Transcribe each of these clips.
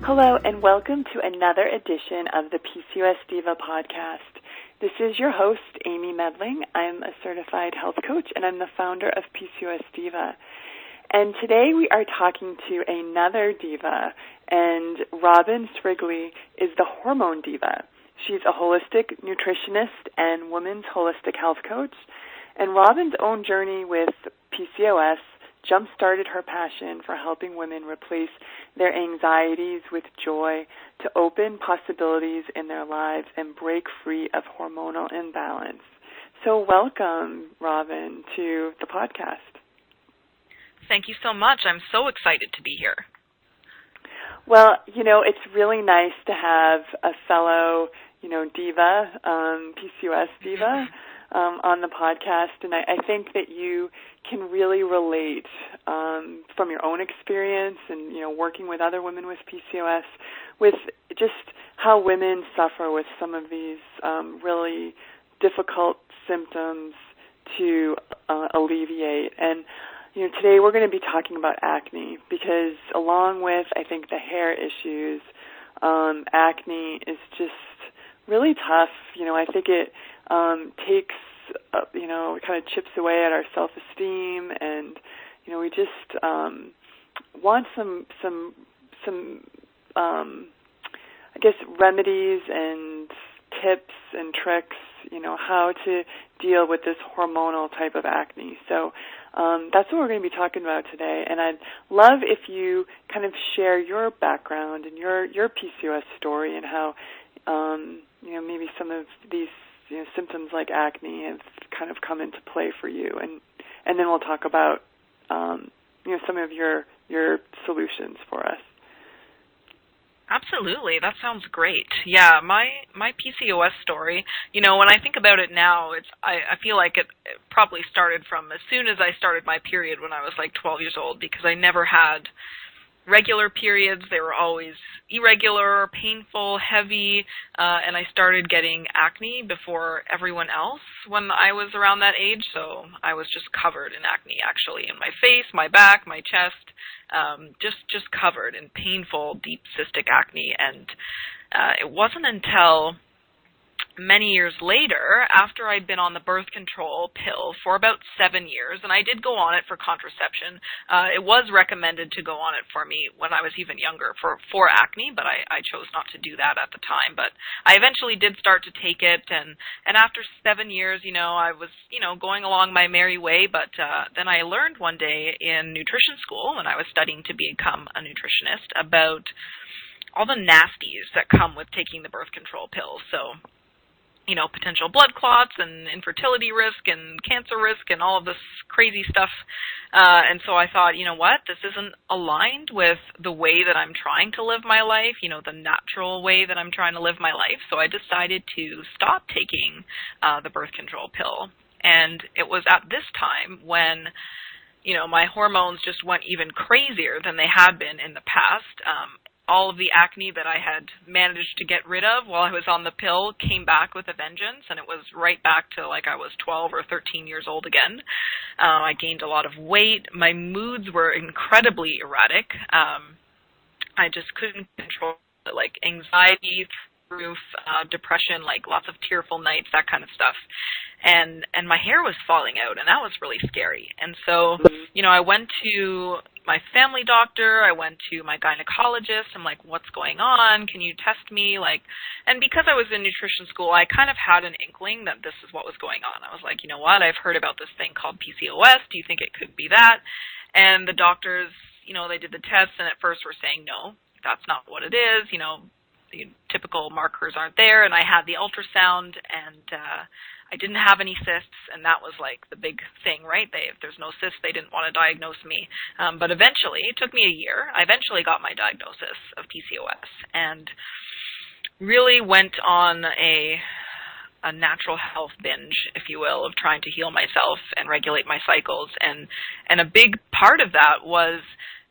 Hello, and welcome to another edition of the PCOS Diva podcast. This is your host, Amy Medling. I'm a certified health coach, and I'm the founder of PCOS Diva. And today we are talking to another diva, and Robyn Srigley is the Hormone Diva. She's a holistic nutritionist and women's holistic health coach. And Robyn's own journey with PCOS jump-started her passion for helping women replace their anxieties with joy to open possibilities in their lives and break free of hormonal imbalance. So welcome, Robyn, to the podcast. Thank you so much. I'm so excited to be here. Well, it's really nice to have a fellow, diva, PCOS diva, on the podcast, and I think that you can really relate from your own experience and, working with other women with PCOS with just how women suffer with some of these really difficult symptoms to alleviate. And, today we're going to be talking about acne because along with, I think, the hair issues, acne is just really tough. I think it takes, it kind of chips away at our self-esteem, and we just want some I guess remedies and tips and tricks, how to deal with this hormonal type of acne. So that's what we're going to be talking about today, and I'd love if you kind of share your background and your PCOS story and how maybe some of these symptoms like acne have kind of come into play for you, and then we'll talk about some of your solutions for us. Absolutely, that sounds great. Yeah, my PCOS story, when I think about it now, I feel like it probably started from as soon as I started my period when I was like 12 years old, because I never had regular periods. They were always irregular, painful, heavy, and I started getting acne before everyone else when I was around that age, so I was just covered in acne, actually, in my face, my back, my chest, just covered in painful, deep cystic acne, and it wasn't until many years later, after I'd been on the birth control pill for about 7 years, and I did go on it for contraception. It was recommended to go on it for me when I was even younger for acne, but I chose not to do that at the time. But I eventually did start to take it, and after 7 years, I was, going along my merry way, but then I learned one day in nutrition school when I was studying to become a nutritionist about all the nasties that come with taking the birth control pill. So potential blood clots and infertility risk and cancer risk and all of this crazy stuff. And so I thought, this isn't aligned with the way that I'm trying to live my life, the natural way that I'm trying to live my life. So I decided to stop taking the birth control pill. And it was at this time when my hormones just went even crazier than they had been in the past. All of the acne that I had managed to get rid of while I was on the pill came back with a vengeance, and it was right back to like I was 12 or 13 years old again. I gained a lot of weight. My moods were incredibly erratic. I just couldn't control it, like anxiety, roof, depression, like lots of tearful nights, that kind of stuff. And my hair was falling out, and that was really scary. And so, I went to my family doctor, I went to my gynecologist. I'm like, what's going on? Can you test me? And because I was in nutrition school, I kind of had an inkling that this is what was going on. I was like, you know what? I've heard about this thing called PCOS. Do you think it could be that? And the doctors, they did the tests, and at first were saying, no, that's not what it is. The typical markers aren't there. And I had the ultrasound, and I didn't have any cysts, and that was like the big thing, right? If there's no cysts, they didn't want to diagnose me. But eventually, it took me a year. I eventually got my diagnosis of PCOS and really went on a natural health binge, if you will, of trying to heal myself and regulate my cycles. And a big part of that was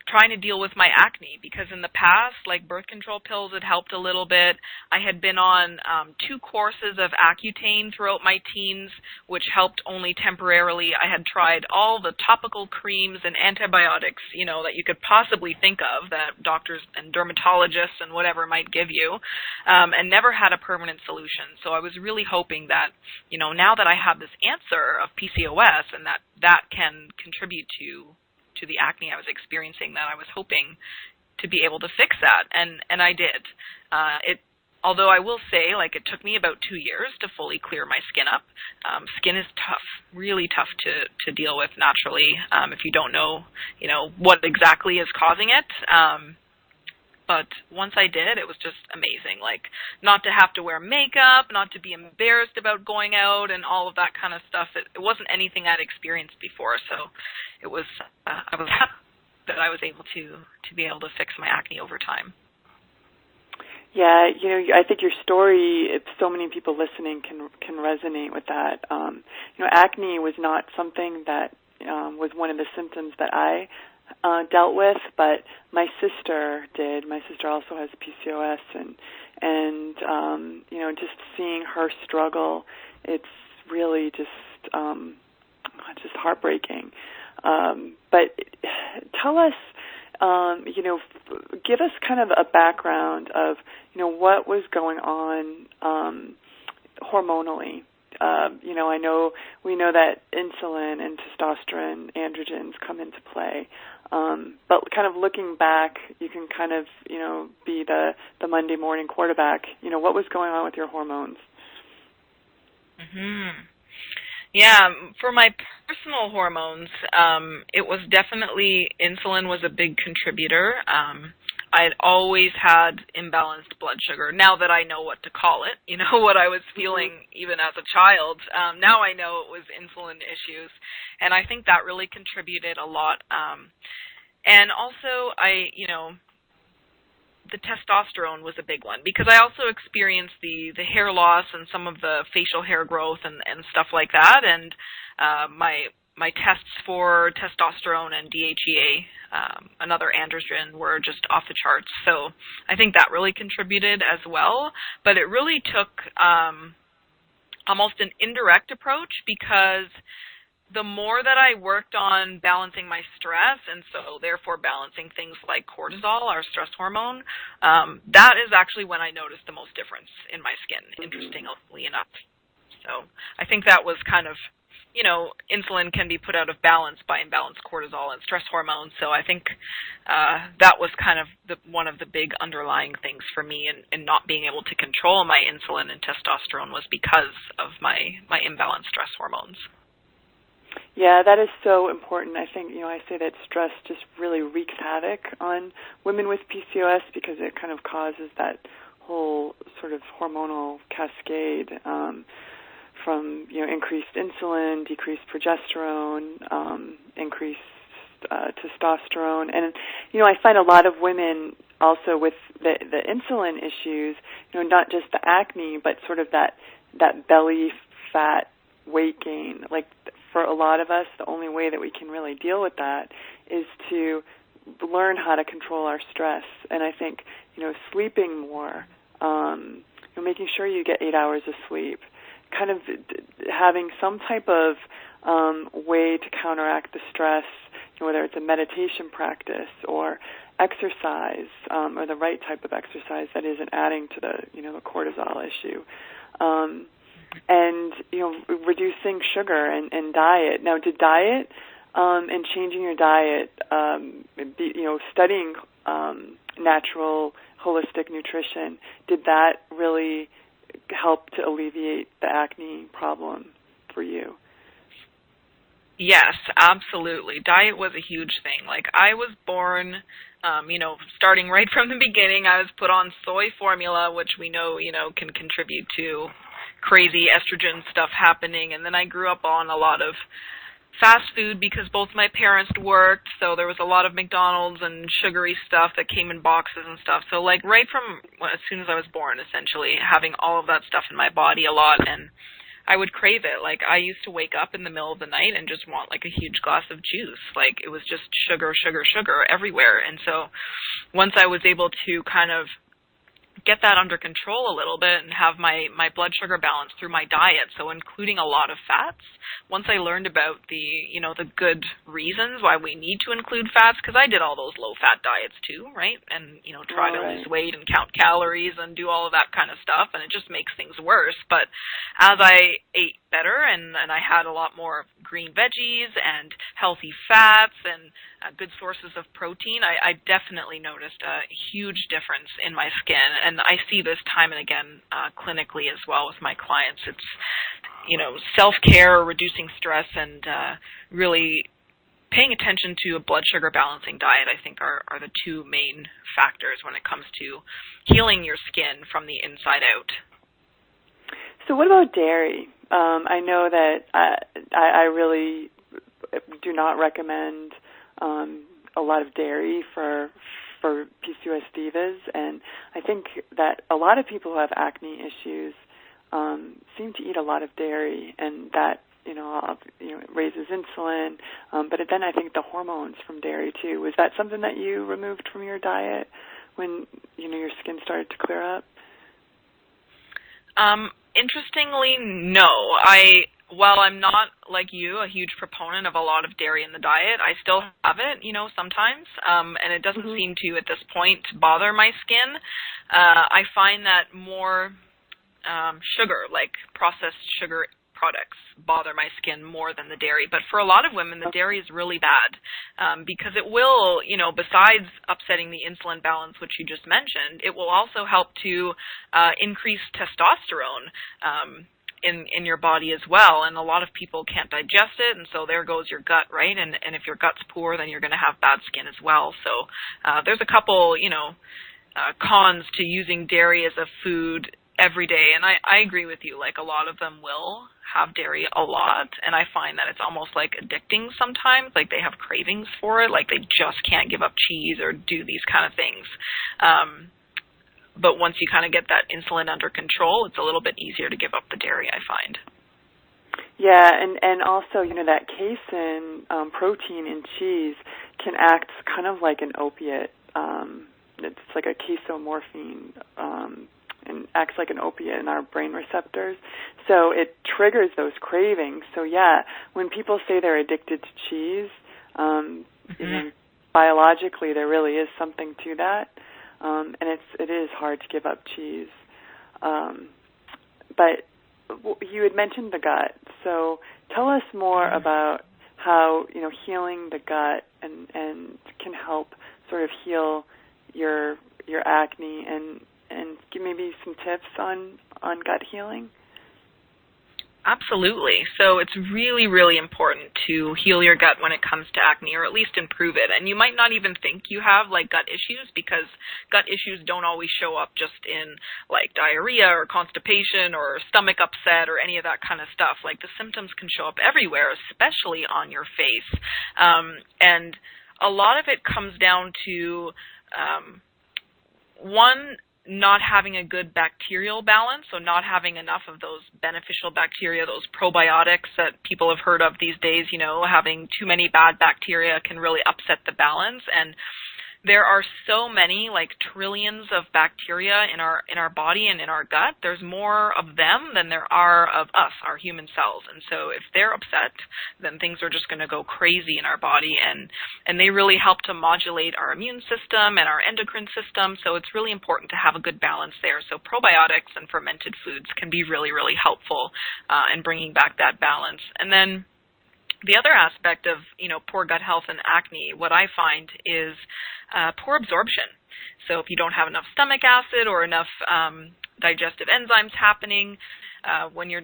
trying to deal with my acne, because in the past, like, birth control pills had helped a little bit. I had been on 2 courses of Accutane throughout my teens, which helped only temporarily. I had tried all the topical creams and antibiotics, you know, that you could possibly think of that doctors and dermatologists and whatever might give you, and never had a permanent solution. So I was really hoping that, you know, now that I have this answer of PCOS and that can contribute to the acne I was experiencing, that I was hoping to be able to fix that, and I did. Although I will say, like, it took me about 2 years to fully clear my skin up. Skin is tough, really tough to deal with naturally, if you don't know, you know, what exactly is causing it. But once I did, it was just amazing. Like, not to have to wear makeup, not to be embarrassed about going out and all of that kind of stuff. It wasn't anything I'd experienced before, so it was. I was happy that I was able to be able to fix my acne over time. Yeah, you know, I think your story, if so many people listening can resonate with that. You know, acne was not something that was one of the symptoms that I dealt with, but my sister did. My sister also has PCOS, and you know, just seeing her struggle, it's really just heartbreaking. But tell us, you know, give us kind of a background of, you know, what was going on hormonally. You know, we know that insulin and testosterone, androgens come into play. But kind of looking back, you can kind of, you know, be the Monday morning quarterback. You know, what was going on with your hormones? Yeah, for my personal hormones, it was definitely, insulin was a big contributor. I had always had imbalanced blood sugar. Now that I know what to call it, you know, what I was feeling even as a child, now I know it was insulin issues. And I think that really contributed a lot. And also, you know, the testosterone was a big one, because I also experienced the hair loss and some of the facial hair growth and stuff like that. And my tests for testosterone and DHEA, another androgen, were just off the charts. So I think that really contributed as well. But it really took almost an indirect approach, because the more that I worked on balancing my stress, and so therefore balancing things like cortisol, our stress hormone, that is actually when I noticed the most difference in my skin, interestingly enough. So I think that was kind of, you know, insulin can be put out of balance by imbalanced cortisol and stress hormones. So I think that was kind of one of the big underlying things for me in not being able to control my insulin and testosterone, was because of my imbalanced stress hormones. Yeah, that is so important. I think, you know, I say that stress just really wreaks havoc on women with PCOS, because it kind of causes that whole sort of hormonal cascade, from, you know, increased insulin, decreased progesterone, increased testosterone. And, you know, I find a lot of women also with the insulin issues, you know, not just the acne, but sort of that belly fat weight gain. Like, for a lot of us, the only way that we can really deal with that is to learn how to control our stress. And I think, you know, sleeping more, you know, making sure you get 8 hours of sleep, kind of having some type of way to counteract the stress, you know, whether it's a meditation practice or exercise, or the right type of exercise that isn't adding to the, you know, the cortisol issue. And, you know, reducing sugar and diet. Now, did diet and changing your diet, you know, studying natural, holistic nutrition, did that really help to alleviate the acne problem for you? Yes, absolutely. Diet was a huge thing. Like, I was born, you know, starting right from the beginning, I was put on soy formula, which we know, you know, can contribute to crazy estrogen stuff happening. And then I grew up on a lot of fast food because both my parents worked, so there was a lot of McDonald's and sugary stuff that came in boxes and stuff. So, like, right from as soon as I was born, essentially, having all of that stuff in my body a lot. And I would crave it. Like, I used to wake up in the middle of the night and just want like a huge glass of juice. Like, it was just sugar, sugar, sugar everywhere. And so once I was able to kind of get that under control a little bit and have my blood sugar balance through my diet, so including a lot of fats. Once I learned about the good reasons why we need to include fats, because I did all those low-fat diets too, right? And, try to lose weight and count calories and do all of that kind of stuff, and it just makes things worse. But as I ate better and I had a lot more green veggies and healthy fats and good sources of protein, I definitely noticed a huge difference in my skin. And I see this time and again clinically as well with my clients. It's, self-care, reducing stress, and really paying attention to a blood sugar balancing diet, I think, are the two main factors when it comes to healing your skin from the inside out. So what about dairy? I know that I really do not recommend a lot of dairy for PCOS divas, and I think that a lot of people who have acne issues seem to eat a lot of dairy, and that it raises insulin, but then I think the hormones from dairy too. Was that something that you removed from your diet when your skin started to clear up? Interestingly, no. While I'm not, like you, a huge proponent of a lot of dairy in the diet, I still have it, sometimes, and it doesn't seem to, at this point, bother my skin. I find that more sugar, like processed sugar products, bother my skin more than the dairy. But for a lot of women, the dairy is really bad because it will, besides upsetting the insulin balance, which you just mentioned, it will also help to increase testosterone in your body as well. And a lot of people can't digest it, and so there goes your gut, right? And if your gut's poor, then you're going to have bad skin as well. So there's a couple, cons to using dairy as a food every day. And I agree with you. Like, a lot of them will have dairy a lot, and I find that it's almost like addicting sometimes. Like, they have cravings for it. Like, they just can't give up cheese or do these kind of things. But once you kind of get that insulin under control, it's a little bit easier to give up the dairy, I find. Yeah, and also, that casein protein in cheese can act kind of like an opiate. It's like a casomorphine, and acts like an opiate in our brain receptors. So it triggers those cravings. So, yeah, when people say they're addicted to cheese, biologically there really is something to that. And it is hard to give up cheese. But you had mentioned the gut. So tell us more about how, healing the gut and can help sort of heal your acne and give maybe some tips on gut healing. Absolutely. So it's really, really important to heal your gut when it comes to acne, or at least improve it. And you might not even think you have like gut issues, because gut issues don't always show up just in like diarrhea or constipation or stomach upset or any of that kind of stuff. Like, the symptoms can show up everywhere, especially on your face. And a lot of it comes down to one, not having a good bacterial balance, so not having enough of those beneficial bacteria, those probiotics that people have heard of these days. Having too many bad bacteria can really upset the balance. And there are so many, like trillions of bacteria in our body and in our gut. There's more of them than there are of us, our human cells. And so if they're upset, then things are just going to go crazy in our body. And they really help to modulate our immune system and our endocrine system. So it's really important to have a good balance there. So probiotics and fermented foods can be really, really helpful in bringing back that balance. And then the other aspect of, poor gut health and acne, what I find is poor absorption. So if you don't have enough stomach acid or enough digestive enzymes happening when you're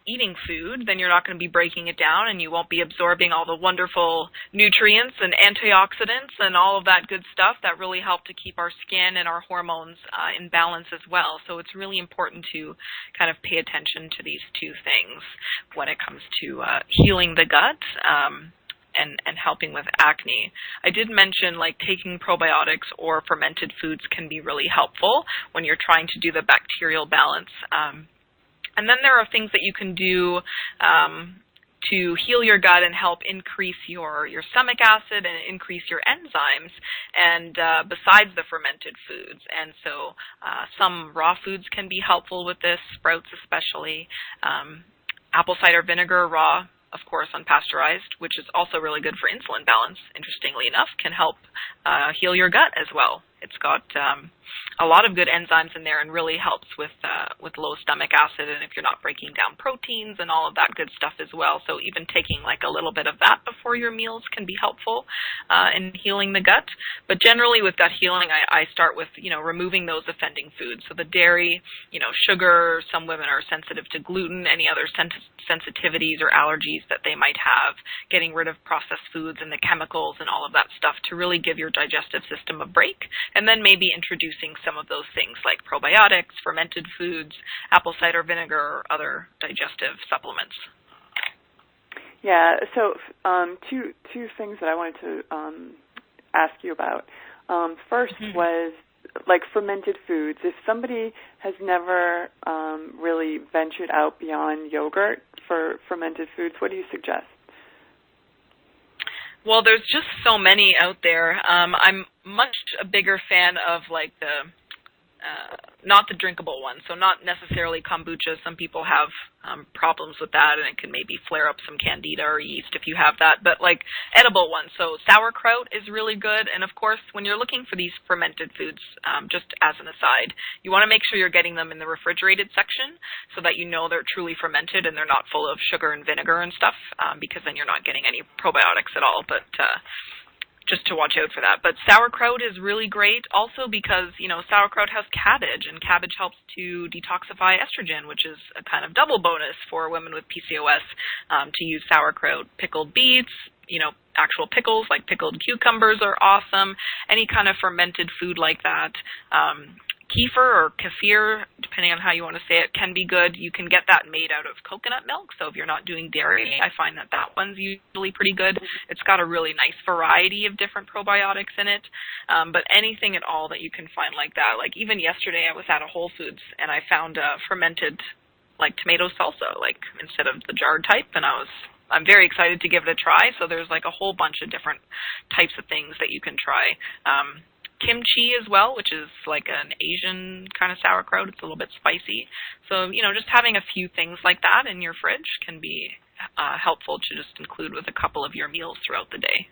eating food, then you're not going to be breaking it down, and you won't be absorbing all the wonderful nutrients and antioxidants and all of that good stuff that really help to keep our skin and our hormones in balance as well. So it's really important to kind of pay attention to these two things when it comes to healing the gut and helping with acne. I did mention like taking probiotics or fermented foods can be really helpful when you're trying to do the bacterial balance. And then there are things that you can do to heal your gut and help increase your stomach acid and increase your enzymes, and besides the fermented foods. And so some raw foods can be helpful with this, sprouts especially. Apple cider vinegar, raw, of course, unpasteurized, which is also really good for insulin balance, interestingly enough, can help heal your gut as well. It's got a lot of good enzymes in there and really helps with low stomach acid, and if you're not breaking down proteins and all of that good stuff as well. So even taking like a little bit of that before your meals can be helpful in healing the gut. But generally with gut healing, I start with, removing those offending foods. So the dairy, sugar, some women are sensitive to gluten, any other sensitivities or allergies that they might have, getting rid of processed foods and the chemicals and all of that stuff to really give your digestive system a break. And then maybe introducing some of those things like probiotics, fermented foods, apple cider vinegar, or other digestive supplements. Yeah, so two things that I wanted to ask you about. First was like fermented foods. If somebody has never really ventured out beyond yogurt for fermented foods, what do you suggest? Well, there's just so many out there. I'm much a bigger fan of like not the drinkable ones, so not necessarily kombucha. Some people have problems with that, and it can maybe flare up some candida or yeast if you have that, but like edible ones. So sauerkraut is really good, and of course, when you're looking for these fermented foods, just as an aside, you want to make sure you're getting them in the refrigerated section so that you know they're truly fermented and they're not full of sugar and vinegar and stuff, because then you're not getting any probiotics at all, but just to watch out for that. But sauerkraut is really great also because, sauerkraut has cabbage, and cabbage helps to detoxify estrogen, which is a kind of double bonus for women with PCOS to use sauerkraut. Pickled beets, actual pickles like pickled cucumbers are awesome. Any kind of fermented food like that. Kefir or kefir, depending on how you want to say it, can be good. You can get that made out of coconut milk, so if you're not doing dairy, I find that one's usually pretty good. It's got a really nice variety of different probiotics in it, but anything at all that you can find like that. Like even yesterday I was at a Whole Foods and I found fermented like tomato salsa, like instead of the jarred type, and I'm very excited to give it a try. So there's like a whole bunch of different types of things that you can try. Kimchi as well, which is like an Asian kind of sauerkraut. It's a little bit spicy. So, just having a few things like that in your fridge can be helpful to just include with a couple of your meals throughout the day.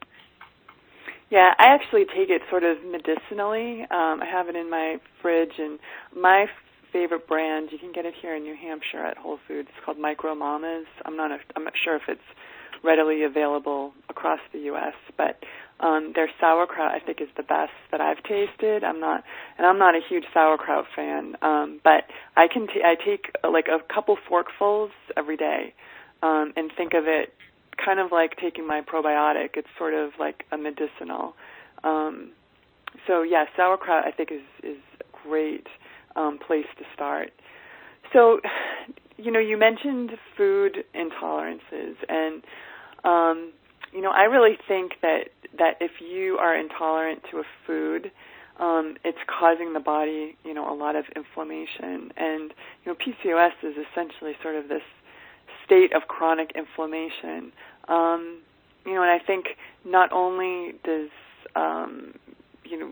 Yeah, I actually take it sort of medicinally. I have it in my fridge, and my favorite brand, you can get it here in New Hampshire at Whole Foods. It's called Micro Mama's. I'm not sure if it's readily available across the U.S., but their sauerkraut I think is the best that I've tasted. I'm not a huge sauerkraut fan, but I take like a couple forkfuls every day, and think of it kind of like taking my probiotic. It's sort of like a medicinal. So yeah, sauerkraut I think is a great place to start. So, you mentioned food intolerances, and I really think that if you are intolerant to a food, it's causing the body, a lot of inflammation. And, PCOS is essentially sort of this state of chronic inflammation. And I think not only does,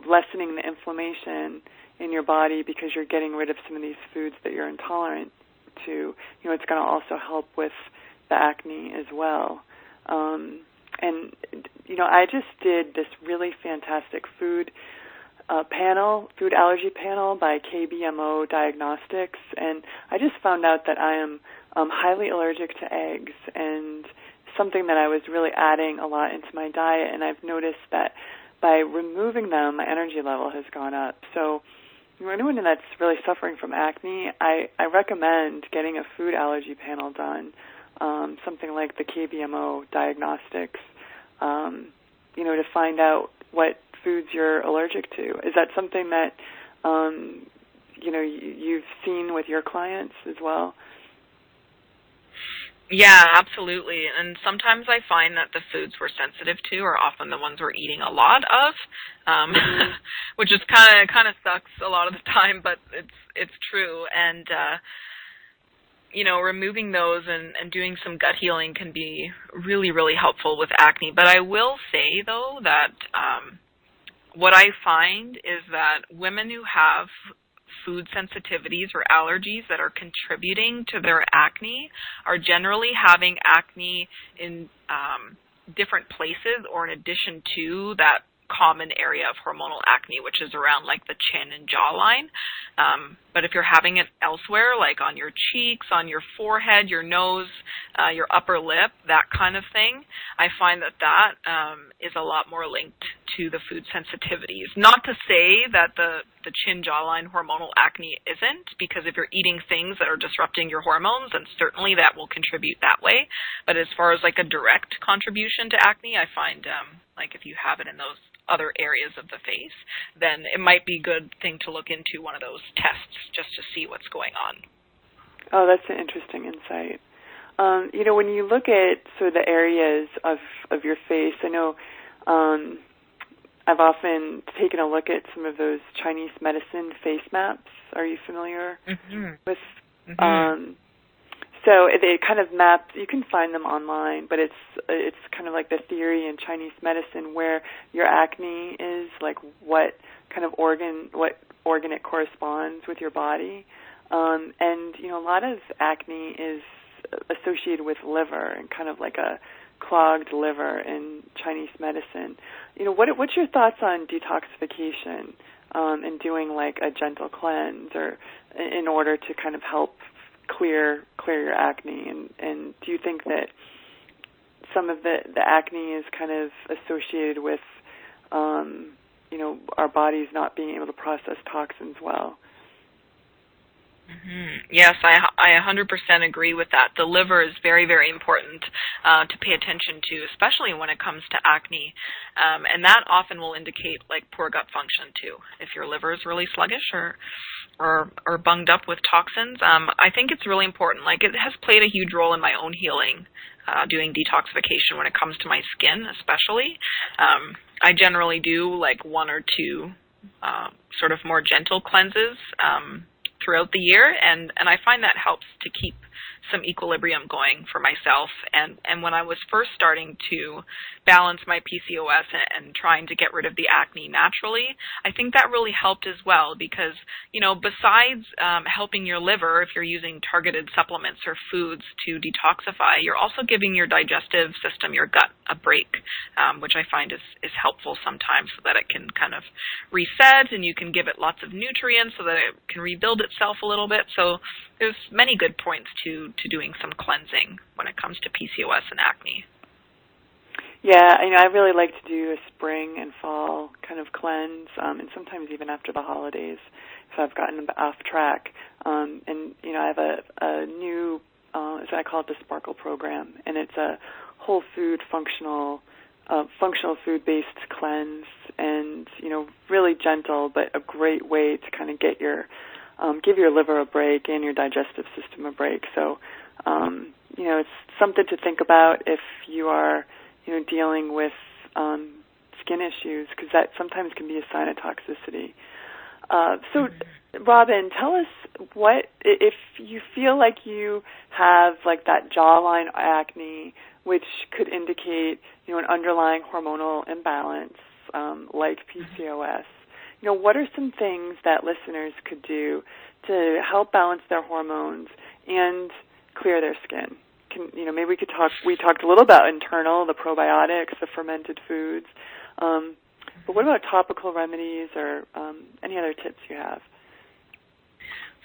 lessening the inflammation in your body because you're getting rid of some of these foods that you're intolerant to, it's going to also help with the acne as well. And, I just did this really fantastic food allergy panel by KBMO Diagnostics, and I just found out that I am highly allergic to eggs, and something that I was really adding a lot into my diet, and I've noticed that by removing them, my energy level has gone up. So anyone that's really suffering from acne, I recommend getting a food allergy panel done, something like the KBMO Diagnostics, to find out what foods you're allergic to. Is that something that, you've seen with your clients as well? Yeah, absolutely. And sometimes I find that the foods we're sensitive to are often the ones we're eating a lot of, which is kind of sucks a lot of the time, but it's true. And removing those and doing some gut healing can be really, really helpful with acne. But I will say, though, that what I find is that women who have food sensitivities or allergies that are contributing to their acne are generally having acne in different places or in addition to that common area of hormonal acne, which is around like the chin and jawline. But if you're having it elsewhere, like on your cheeks, on your forehead, your nose, your upper lip, that kind of thing, I find that is a lot more linked to the food sensitivities. Not to say that the chin jawline hormonal acne isn't, because if you're eating things that are disrupting your hormones, then certainly that will contribute that way. But as far as like a direct contribution to acne, I find like if you have it in those other areas of the face, then it might be a good thing to look into one of those tests just to see what's going on. Oh, that's an interesting insight. When you look at sort of the areas of your face, I know I've often taken a look at some of those Chinese medicine face maps. Are you familiar with? So it kind of maps. You can find them online, but it's kind of like the theory in Chinese medicine where your acne is, like what kind of organ it corresponds with your body, and a lot of acne is associated with liver and kind of like a clogged liver in Chinese medicine. What's your thoughts on detoxification and doing like a gentle cleanse or in order to kind of help clear your acne, and do you think that some of the acne is kind of associated with our bodies not being able to process toxins well? Yes, I 100% agree with that. The liver is very, very important to pay attention to, especially when it comes to acne, and that often will indicate like poor gut function too. If your liver is really sluggish or bunged up with toxins, I think it's really important. Like it has played a huge role in my own healing, doing detoxification when it comes to my skin, especially. I generally do like one or two sort of more gentle cleanses throughout the year, and I find that helps to keep some equilibrium going for myself. And when I was first starting to balance my PCOS and trying to get rid of the acne naturally, I think that really helped as well because, besides helping your liver, if you're using targeted supplements or foods to detoxify, you're also giving your digestive system, your gut, a break, which I find is helpful sometimes so that it can kind of reset and you can give it lots of nutrients so that it can rebuild itself a little bit. So there's many good points to doing some cleansing when it comes to PCOS and acne. Yeah, I really like to do a spring and fall kind of cleanse, and sometimes even after the holidays if I've gotten off track. And I have a new, as I call it, the Sparkle program, and it's a whole food functional food-based cleanse, and really gentle, but a great way to kind of get give your liver a break and your digestive system a break. So, it's something to think about if you are, dealing with skin issues, because that sometimes can be a sign of toxicity. So, Robyn, tell us what, if you feel like you have like that jawline acne, which could indicate, an underlying hormonal imbalance, like PCOS. What are some things that listeners could do to help balance their hormones and clear their skin? Maybe we talked a little about internal, the probiotics, the fermented foods, but what about topical remedies or any other tips you have?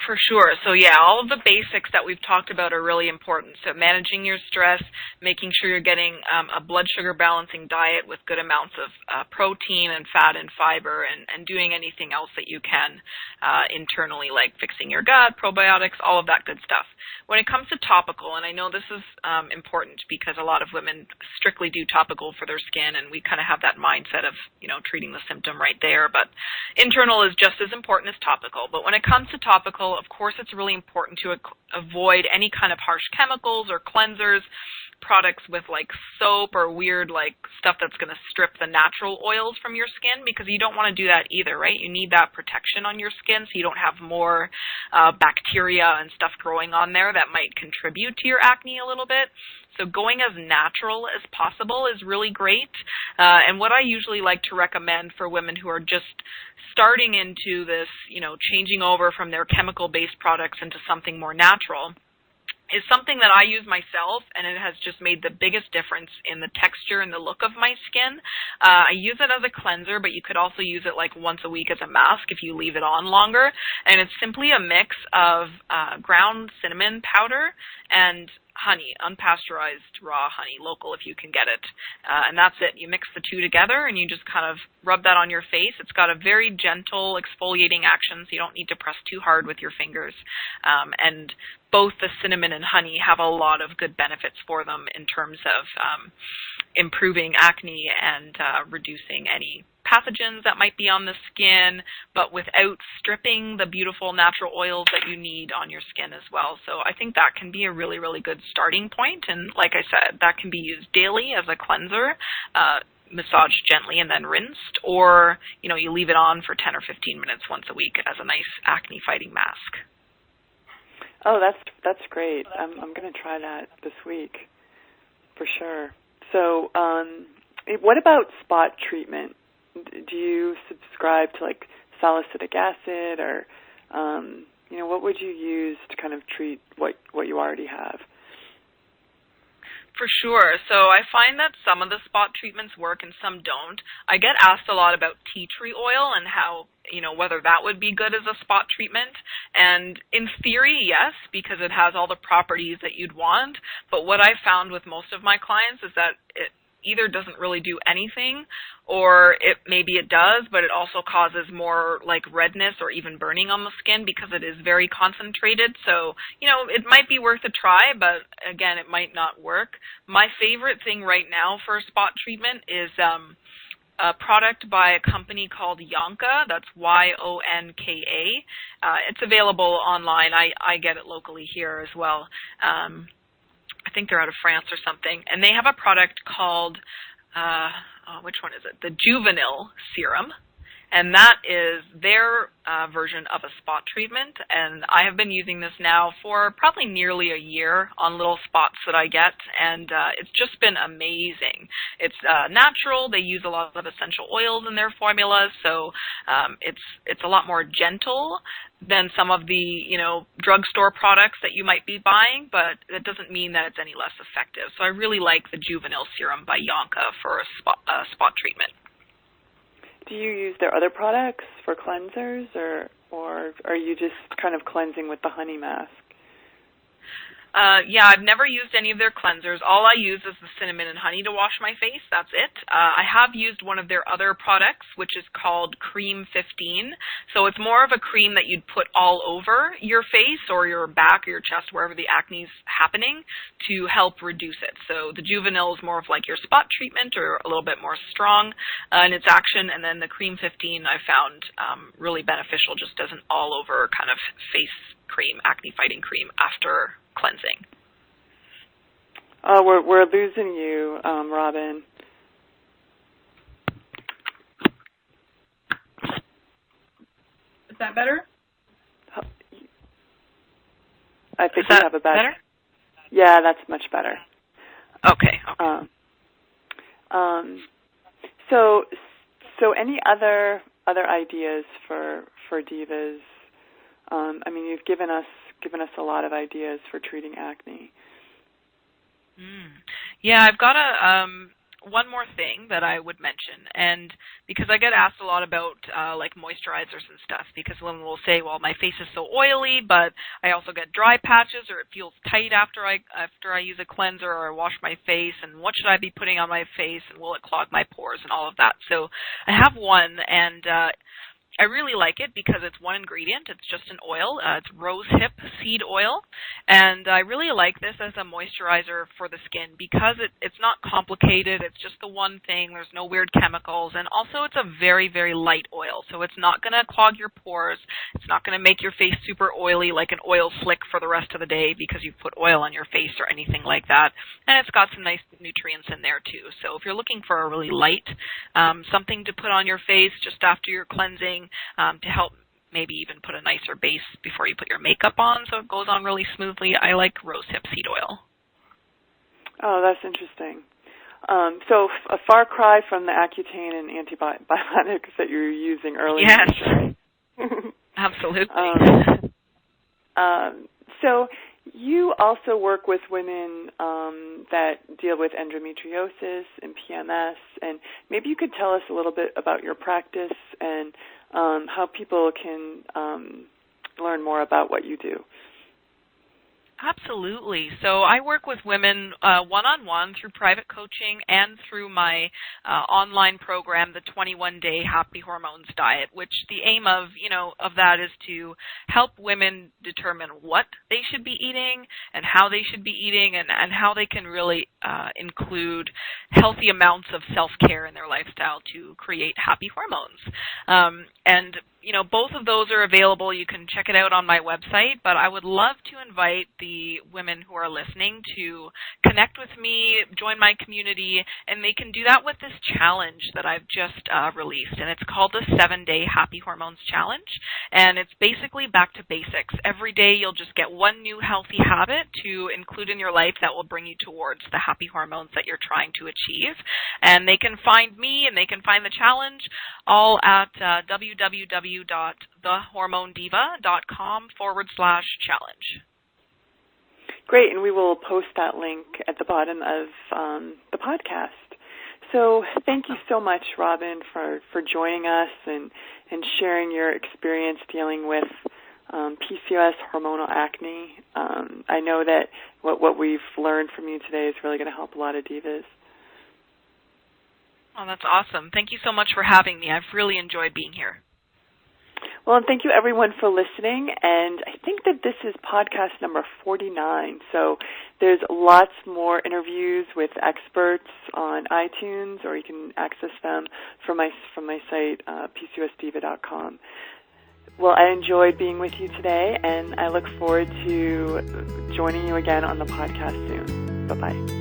For sure. So yeah, all of the basics that we've talked about are really important. So managing your stress, making sure you're getting a blood sugar balancing diet with good amounts of protein and fat and fiber, and doing anything else that you can internally, like fixing your gut, probiotics, all of that good stuff. When it comes to topical, and I know this is important because a lot of women strictly do topical for their skin, and we kind of have that mindset of, treating the symptom right there, but internal is just as important as topical. But when it comes to topical, of course, it's really important to avoid any kind of harsh chemicals or cleansers products with like soap or weird like stuff that's going to strip the natural oils from your skin, because you don't want to do that either, right? You need that protection on your skin so you don't have more bacteria and stuff growing on there that might contribute to your acne a little bit. So going as natural as possible is really great. And what I usually like to recommend for women who are just starting into this, changing over from their chemical-based products into something more natural, is something that I use myself, and it has just made the biggest difference in the texture and the look of my skin. I use it as a cleanser, but you could also use it like once a week as a mask if you leave it on longer. And it's simply a mix of ground cinnamon powder and honey, unpasteurized raw honey, local if you can get it. And that's it. You mix the two together and you just kind of rub that on your face. It's got a very gentle exfoliating action, so you don't need to press too hard with your fingers. And both the cinnamon and honey have a lot of good benefits for them in terms of improving acne and reducing any pathogens that might be on the skin, but without stripping the beautiful natural oils that you need on your skin as well. So I think that can be a really, really good starting point. And like I said, that can be used daily as a cleanser, massaged gently and then rinsed, or, you leave it on for 10 or 15 minutes once a week as a nice acne fighting mask. Oh, that's great. I'm going to try that this week for sure. So what about spot treatment? Do you subscribe to like salicylic acid, or what would you use to kind of treat what you already have? For sure. So I find that some of the spot treatments work and some don't. I get asked a lot about tea tree oil and how, whether that would be good as a spot treatment. And in theory, yes, because it has all the properties that you'd want. But what I found with most of my clients is that it either doesn't really do anything, or maybe it does, but it also causes more like redness or even burning on the skin because it is very concentrated. So, it might be worth a try, but again, it might not work. My favorite thing right now for spot treatment is a product by a company called Yonka. That's Yonka. It's available online. I get it locally here as well. I think they're out of France or something. And they have a product called, which one is it? The Juvenile Serum. And that is their version of a spot treatment. And I have been using this now for probably nearly a year on little spots that I get. And it's just been amazing. It's natural. They use a lot of essential oils in their formulas. So it's a lot more gentle than some of the, drugstore products that you might be buying. But that doesn't mean that it's any less effective. So I really like the Juvenile Serum by Yonka for a spot treatment. Do you use their other products for cleansers, or are you just kind of cleansing with the honey mask? Yeah, I've never used any of their cleansers. All I use is the cinnamon and honey to wash my face. That's it. I have used one of their other products, which is called Cream 15. So it's more of a cream that you'd put all over your face or your back or your chest, wherever the acne is happening, to help reduce it. So the Juvenile is more of like your spot treatment, or a little bit more strong in its action. And then the Cream 15 I found really beneficial, just as an all-over kind of face cream, acne fighting cream after cleansing. Oh, we're losing you, Robyn. Is that better? I think we have a better. Yeah, that's much better. Okay. So any other ideas for divas? You've given us a lot of ideas for treating acne. Yeah, I've got one more thing that I would mention, and because I get asked a lot about like moisturizers and stuff, because women will say, well, my face is so oily, but I also get dry patches, or it feels tight after I use a cleanser or I wash my face, and what should I be putting on my face, and will it clog my pores and all of that. So I have one, and I really like it because it's one ingredient. It's just an oil. It's rosehip seed oil. And I really like this as a moisturizer for the skin because it's not complicated. It's just the one thing. There's no weird chemicals. And also it's a very, very light oil. So it's not going to clog your pores. It's not going to make your face super oily like an oil slick for the rest of the day because you've put oil on your face or anything like that. And it's got some nice nutrients in there too. So if you're looking for a really light, something to put on your face just after your cleansing, to help maybe even put a nicer base before you put your makeup on so it goes on really smoothly, I like rosehip seed oil. Oh, that's interesting. So a far cry from the Accutane and antibiotics that you were using earlier. Yes, absolutely. So you also work with women that deal with endometriosis and PMS, and maybe you could tell us a little bit about your practice and how people can learn more about what you do. Absolutely. So I work with women one-on-one through private coaching and through my online program, the 21-Day Happy Hormones Diet, which the aim of that is to help women determine what they should be eating and how they should be eating and how they can really include healthy amounts of self-care in their lifestyle to create happy hormones. And both of those are available. You can check it out on my website, but I would love to invite the women who are listening to connect with me, join my community, and they can do that with this challenge that I've just released, and it's called the 7-Day Happy Hormones Challenge, and it's basically back to basics. Every day you'll just get one new healthy habit to include in your life that will bring you towards the happy hormones that you're trying to achieve, and they can find me and they can find the challenge all at www.thehormonediva.com/challenge. Great, and we will post that link at the bottom of the podcast. So thank you so much, Robyn, for joining us and sharing your experience dealing with PCOS, hormonal acne. I know that what we've learned from you today is really going to help a lot of divas. Oh, that's awesome. Thank you so much for having me. I've really enjoyed being here. Well, and thank you, everyone, for listening. And I think that this is podcast number 49. So there's lots more interviews with experts on iTunes, or you can access them from my site, PCOSDiva.com. Well, I enjoyed being with you today, and I look forward to joining you again on the podcast soon. Bye-bye.